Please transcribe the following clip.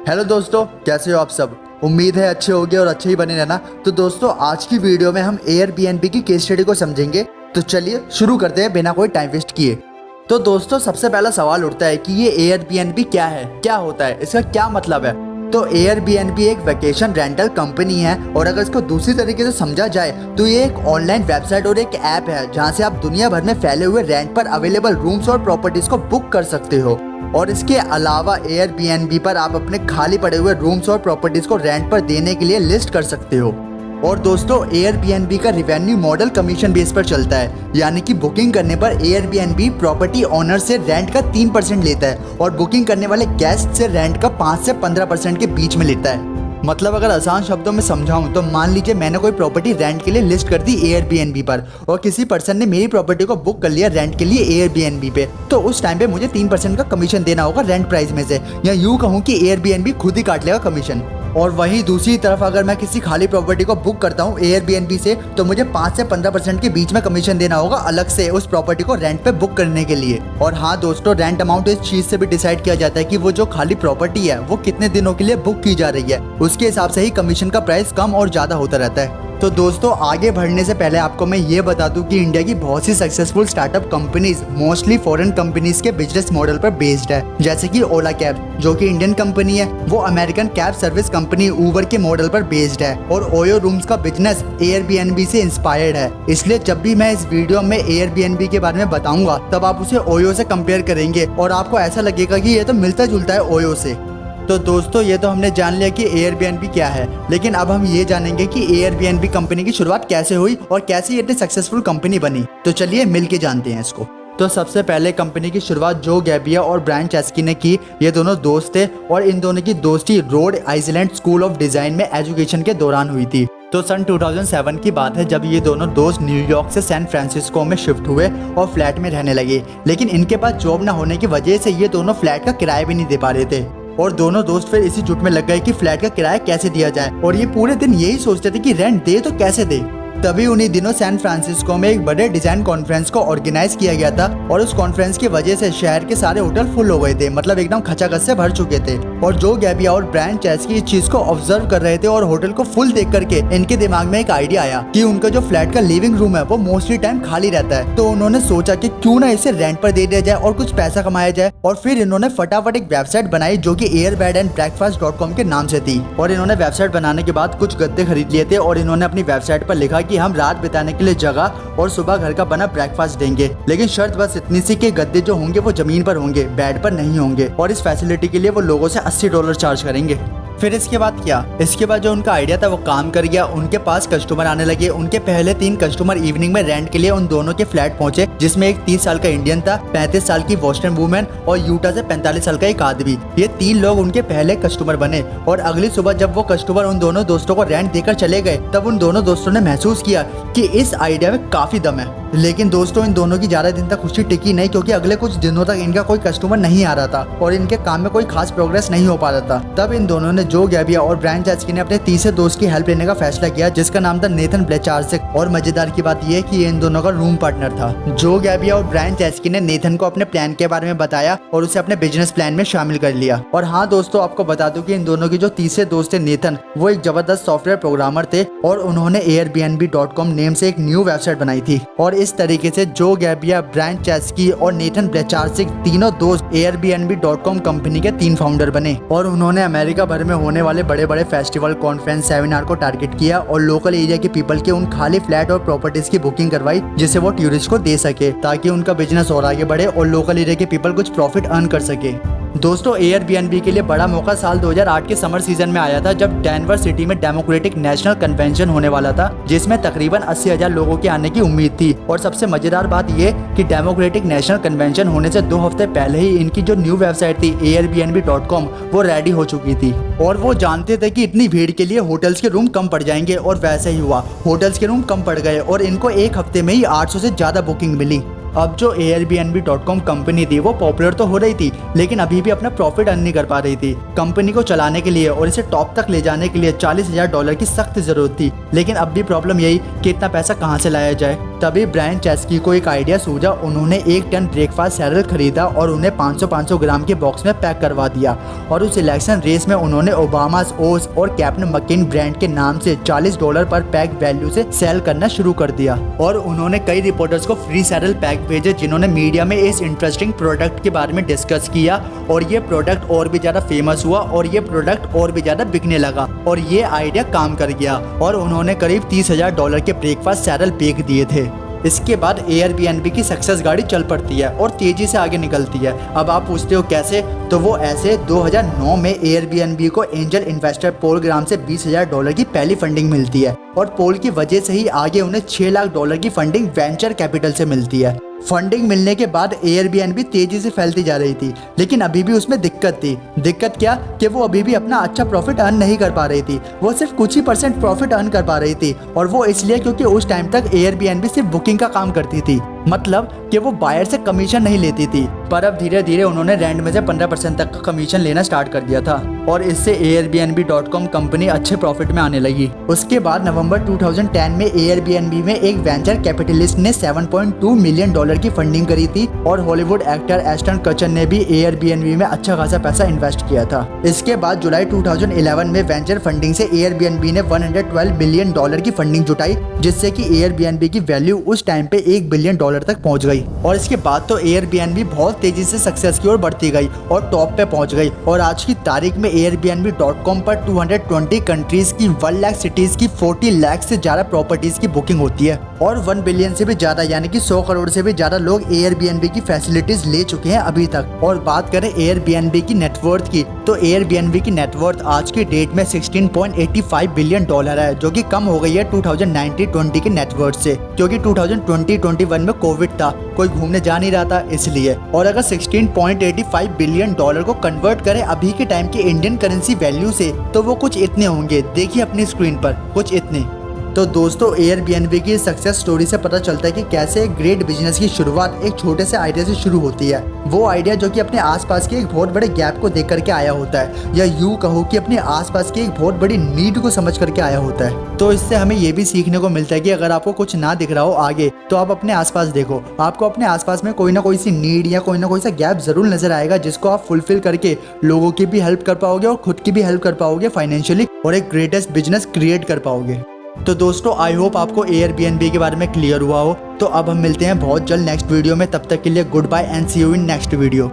Hello दोस्तों, कैसे हो आप सब। उम्मीद है अच्छे होगे और अच्छे ही बने रहना। तो दोस्तों, आज की वीडियो में हम एयरबीएनबी की केस स्टडी को समझेंगे। तो चलिए शुरू करते हैं बिना कोई टाइम वेस्ट किए। तो दोस्तों, सबसे पहला सवाल उठता है कि ये एयरबीएनबी क्या है, क्या होता है, इसका क्या मतलब है। तो एयरबीएनबी एक वैकेशन रेंटल कंपनी है और अगर इसको दूसरी तरीके से समझा जाए तो ये एक ऑनलाइन वेबसाइट और एक ऐप है जहाँ से आप दुनिया भर में फैले हुए रेंट पर अवेलेबल रूम्स और प्रॉपर्टीज को बुक कर सकते हो। और इसके अलावा एयरबीएनबी पर आप अपने खाली पड़े हुए रूम्स और प्रॉपर्टीज को रेंट पर देने के लिए लिस्ट कर सकते हो। और दोस्तों, एयरबीएनबी का रिवेन्यू मॉडल कमीशन बेस पर चलता है, यानी कि बुकिंग करने पर एयरबीएनबी प्रॉपर्टी ओनर से रेंट का 3% लेता है और बुकिंग करने वाले गेस्ट से रेंट का 5 से 15% के बीच में लेता है। मतलब अगर आसान शब्दों में समझाऊं तो मान लीजिए मैंने कोई प्रॉपर्टी रेंट के लिए लिस्ट कर दी एयरबीएनबी पर और किसी पर्सन ने मेरी प्रॉपर्टी को बुक कर लिया रेंट के लिए एयरबीएनबी पे, तो उस टाइम पे मुझे 3% का कमीशन देना होगा रेंट प्राइस में से, या यूं कहूं कि एयरबीएनबी खुद ही काट लेगा कमीशन। और वहीं दूसरी तरफ अगर मैं किसी खाली प्रॉपर्टी को बुक करता हूँ एयरबीएनबी से तो मुझे 5 से 15% के बीच में कमीशन देना होगा अलग से उस प्रॉपर्टी को रेंट पे बुक करने के लिए। और हाँ दोस्तों, रेंट अमाउंट इस चीज से भी डिसाइड किया जाता है कि वो जो खाली प्रॉपर्टी है वो कितने दिनों के लिए बुक की जा रही है, उसके हिसाब से ही कमीशन का प्राइस कम और ज्यादा होता रहता है। तो दोस्तों, आगे बढ़ने से पहले आपको मैं ये बता दूं कि इंडिया की बहुत सी successful startup companies mostly foreign companies के बिजनेस मॉडल पर बेस्ड है। जैसे कि ओला कैब जो कि इंडियन कंपनी है, वो अमेरिकन कैब सर्विस कंपनी उबर के मॉडल पर बेस्ड है। और ओयो रूम्स का बिजनेस एयरबीएनबी से इंस्पायर्ड है। इसलिए जब भी मैं इस वीडियो में एयरबीएनबी के बारे में बताऊंगा तब आप उसे ओयो से कंपेयर करेंगे और आपको ऐसा लगेगा कि ये तो मिलता जुलता है ओयो से। तो दोस्तों, ये तो हमने जान लिया कि एयरबीएनबी क्या है, लेकिन अब हम ये जानेंगे कि एयरबीएनबी कंपनी की शुरुआत कैसे हुई और कैसे ये इतनी सक्सेसफुल कंपनी बनी। तो चलिए मिलके जानते हैं इसको। तो सबसे पहले कंपनी की शुरुआत जो गैबिया और ब्रायन चेस्की ने की। ये दोनों दोस्त थे और इन दोनों की दोस्ती Rhode Island school of design में एजुकेशन के दौरान हुई थी। तो सन 2007 की बात है जब ये दोनों दोस्त न्यूयॉर्क से सैन फ्रांसिस्को में शिफ्ट हुए और फ्लैट में रहने लगे। लेकिन इनके पास जॉब न होने की वजह से ये दोनों फ्लैट का किराया भी नहीं दे पा रहे थे और दोनों दोस्त फिर इसी जुट में लग गए कि फ्लैट का किराया कैसे दिया जाए। और ये पूरे दिन यही सोचते थे कि रेंट दे तो कैसे दे। तभी उन्हीं दिनों सैन फ्रांसिस्को में एक बड़े डिजाइन कॉन्फ्रेंस को ऑर्गेनाइज किया गया था और उस कॉन्फ्रेंस की वजह से शहर के सारे होटल फुल हो गए थे, मतलब एकदम खचाखच से भर चुके थे। और जो गैबिया और ब्रायन चेस्की इस चीज को ऑब्जर्व कर रहे थे और होटल को फुल देख करके इनके दिमाग में एक आइडिया आया कि उनका जो फ्लैट का लिविंग रूम है वो मोस्टली टाइम खाली रहता है। तो उन्होंने सोचा कि क्यों ना इसे रेंट पर दे दिया जाए और कुछ पैसा कमाया जाए। और फिर इन्होंने फटाफट एक वेबसाइट बनाई जो कि airbedandbreakfast.com के नाम से थी। और इन्होंने वेबसाइट बनाने के बाद कुछ गद्दे खरीद लिए थे और इन्होंने अपनी वेबसाइट पर लिखा कि हम रात बिताने के लिए जगह और सुबह घर का बना ब्रेकफास्ट देंगे, लेकिन शर्त बस इतनी सी कि गद्दे जो होंगे वो जमीन पर होंगे, बेड पर नहीं होंगे। और इस फैसिलिटी के लिए वो लोगों से $80 चार्ज करेंगे। फिर इसके बाद क्या, इसके बाद जो उनका आइडिया था वो काम कर गया। उनके पास कस्टमर आने लगे। उनके पहले 3 कस्टमर इवनिंग में रेंट के लिए उन दोनों के फ्लैट पहुंचे, जिसमें एक 30 साल का इंडियन था, 35 साल की बोस्टन वुमेन और यूटा से 45 साल का एक आदमी। ये 3 लोग उनके पहले कस्टमर बने। और अगली सुबह जब वो कस्टमर उन दोनों दोस्तों को रेंट देकर चले गए तब उन दोनों दोस्तों ने महसूस किया कि इस आइडिया में काफी दम है। लेकिन दोस्तों, इन दोनों की ज्यादा दिन तक खुशी टिकी नहीं, क्योंकि अगले कुछ दिनों तक इनका कोई कस्टमर नहीं आ रहा था और इनके काम में कोई खास प्रोग्रेस नहीं हो पा रहा था। तब इन दोनों ने जो गैबिया और ब्रायन चेस्की ने अपने तीसरे दोस्त की हेल्प लेने का फैसला किया, जिसका नाम था नेथन ब्लेचार्सिक। और मजेदार की बात यह कि ये इन दोनों का रूम पार्टनर था। जो गैबिया और ब्रायन चेस्की ने नेथन को अपने प्लान के बारे में बताया और उसे अपने बिजनेस प्लान में शामिल कर लिया। और हाँ दोस्तों, आपको बता दूं कि इन दोनों के जो तीसरे दोस्त थे नेथन, वो एक जबरदस्त सॉफ्टवेयर प्रोग्रामर थे और उन्होंने airbnb.com नेम से एक न्यू वेबसाइट बनाई थी। और इस तरीके से जो गैबिया, ब्रायन चेस्की और नेथन ब्लेचार्सिक तीनों दोस्त airbnb.com कंपनी के 3 फाउंडर बने। और उन्होंने अमेरिका भर में होने वाले बड़े बड़े फेस्टिवल, कॉन्फ्रेंस, सेमिनार को टारगेट किया और लोकल एरिया के पीपल के उन खाली फ्लैट और प्रॉपर्टीज की बुकिंग करवाई जिसे वो टूरिस्ट को दे सके, ताकि उनका बिजनेस और आगे बढ़े और लोकल एरिया के पीपल कुछ प्रॉफिट अर्न कर सके। दोस्तों, एयरबीएनबी के लिए बड़ा मौका साल 2008 के समर सीजन में आया था, जब डेनवर सिटी में डेमोक्रेटिक नेशनल कन्वेंशन होने वाला था, जिसमें तकरीबन 80,000 लोगों के आने की उम्मीद थी। और सबसे मजेदार बात ये कि डेमोक्रेटिक नेशनल कन्वेंशन होने से 2 हफ्ते पहले ही इनकी जो न्यू वेबसाइट थी airbnb.com वो रेडी हो चुकी थी। और वो जानते थे कि इतनी भीड़ के लिए होटल्स के रूम कम पड़ जाएंगे और वैसे ही हुआ। होटल्स के रूम कम पड़ गए और इनको 1 हफ्ते में ही 800 से ज्यादा बुकिंग मिली। अब जो airbnb.com कंपनी थी वो पॉपुलर तो हो रही थी, लेकिन अभी भी अपना प्रॉफिट अर्न नहीं कर पा रही थी। कंपनी को चलाने के लिए और इसे टॉप तक ले जाने के लिए $40,000 की सख्त जरूरत थी। लेकिन अब भी प्रॉब्लम यही कि इतना पैसा कहाँ से लाया जाए। तभी ब्रायन चेस्की को एक आइडिया सूझा। उन्होंने 1 टन ब्रेकफास्ट सैरल खरीदा और उन्हें 500-500 ग्राम के बॉक्स में पैक करवा दिया और उस इलेक्शन रेस में उन्होंने ओबामास ओस और कैप्टन मकिन ब्रांड के नाम से $40 पर पैक वैल्यू से सेल करना शुरू कर दिया। और उन्होंने कई रिपोर्टर्स को फ्री सैरल पैक भेजे जिन्होंने मीडिया में इस इंटरेस्टिंग प्रोडक्ट के बारे में डिस्कस किया और ये प्रोडक्ट और भी ज़्यादा फेमस हुआ और ये प्रोडक्ट और भी ज़्यादा बिकने लगा और ये आइडिया काम कर गया और उन्होंने करीब $30,000 के ब्रेकफास्ट सैरल बेच दिए थे। इसके बाद एयरबीएनबी की सक्सेस गाड़ी चल पड़ती है और तेजी से आगे निकलती है। अब आप पूछते हो कैसे, तो वो ऐसे 2009 में एयरबीएनबी को एंजल इन्वेस्टर पॉल ग्राम से $20,000 की पहली फंडिंग मिलती है और पॉल की वजह से ही आगे उन्हें $6 लाख की फंडिंग वेंचर कैपिटल से मिलती है। फंडिंग मिलने के बाद एयरबीएनबी तेजी से फैलती जा रही थी, लेकिन अभी भी उसमें दिक्कत थी। दिक्कत क्या कि वो अभी भी अपना अच्छा प्रॉफिट अर्न नहीं कर पा रही थी। वो सिर्फ कुछ ही % प्रॉफिट अर्न कर पा रही थी और वो इसलिए क्योंकि उस टाइम तक एयरबीएनबी सिर्फ बुकिंग का काम करती थी, मतलब कि वो बायर से कमीशन नहीं लेती थी। पर अब धीरे धीरे उन्होंने रेंट में से 15% तक का कमीशन लेना स्टार्ट कर दिया था और इससे airbnb.com कंपनी अच्छे प्रॉफिट में आने लगी। उसके बाद नवंबर 2010 में एयरबीएनबी में एक वेंचर कैपिटलिस्ट ने $7.2 मिलियन की फंडिंग करी थी और हॉलीवुड एक्टर एस्टन कचर ने भी एयरबीएनबी में अच्छा खासा पैसा इन्वेस्ट किया था। इसके बाद जुलाई 2011 में वेंचर फंडिंग से एयरबीएनबी ने $112 बिलियन की फंडिंग जुटाई, जिससे कि एयरबीएनबी की वैल्यू उस टाइम पे $1 बिलियन तक पहुंच गई। और इसके बाद तो एयरबीएनबी बहुत तेजी से सक्सेस की ओर बढ़ती गई और टॉप पे पहुंच गई और आज की तारीख में airbnb.com पर 220 कंट्रीज की 1 लाख सिटीज की 40 लाख से ज्यादा प्रॉपर्टीज की बुकिंग होती है और 1 बिलियन से भी ज्यादा यानी कि 100 करोड़ से भी ज्यादा लोग एयरबीएनबी की फैसिलिटीज ले चुके हैं अभी तक। और बात करें एयरबीएनबी की नेटवर्थ की, तो एयरबीएनबी की नेटवर्थ आज की डेट में $16.85 बिलियन है, जो कि कम हो गई है 2019-20 के नेटवर्थ से, क्योंकि 2020-21 में कोविड था, कोई घूमने जा नहीं रहा था इसलिए। और अगर $16.85 बिलियन को कन्वर्ट करें अभी के टाइम की इंडियन करेंसी वैल्यू से, तो वो कुछ इतने होंगे, देखिए अपनी स्क्रीन पर, कुछ इतने। तो दोस्तों एयरबीएनबी की सक्सेस स्टोरी से पता चलता है कि कैसे एक ग्रेट बिजनेस की शुरुआत एक छोटे से आइडिया से शुरू होती है। वो आइडिया जो कि अपने आसपास के एक बहुत बड़े गैप को देख करके आया होता है, या यूं कहो कि अपने आसपास की एक बहुत बड़ी नीड को समझ करके आया होता है। तो इससे हमें ये भी सीखने को मिलता है कि अगर आपको कुछ ना दिख रहा हो आगे, तो आप अपने आसपास देखो, आपको अपने आसपास में कोई ना कोई सी नीड या कोई ना कोई सा गैप जरूर नजर आएगा, जिसको आप फुलफिल करके लोगों की भी हेल्प कर पाओगे और खुद की भी हेल्प कर पाओगे फाइनेंशियली, और एक ग्रेटेस्ट बिजनेस क्रिएट कर पाओगे। तो दोस्तों आई होप आपको एयरबीएनबी के बारे में क्लियर हुआ हो। तो अब हम मिलते हैं बहुत जल्द नेक्स्ट वीडियो में, तब तक के लिए goodbye and see you in next video.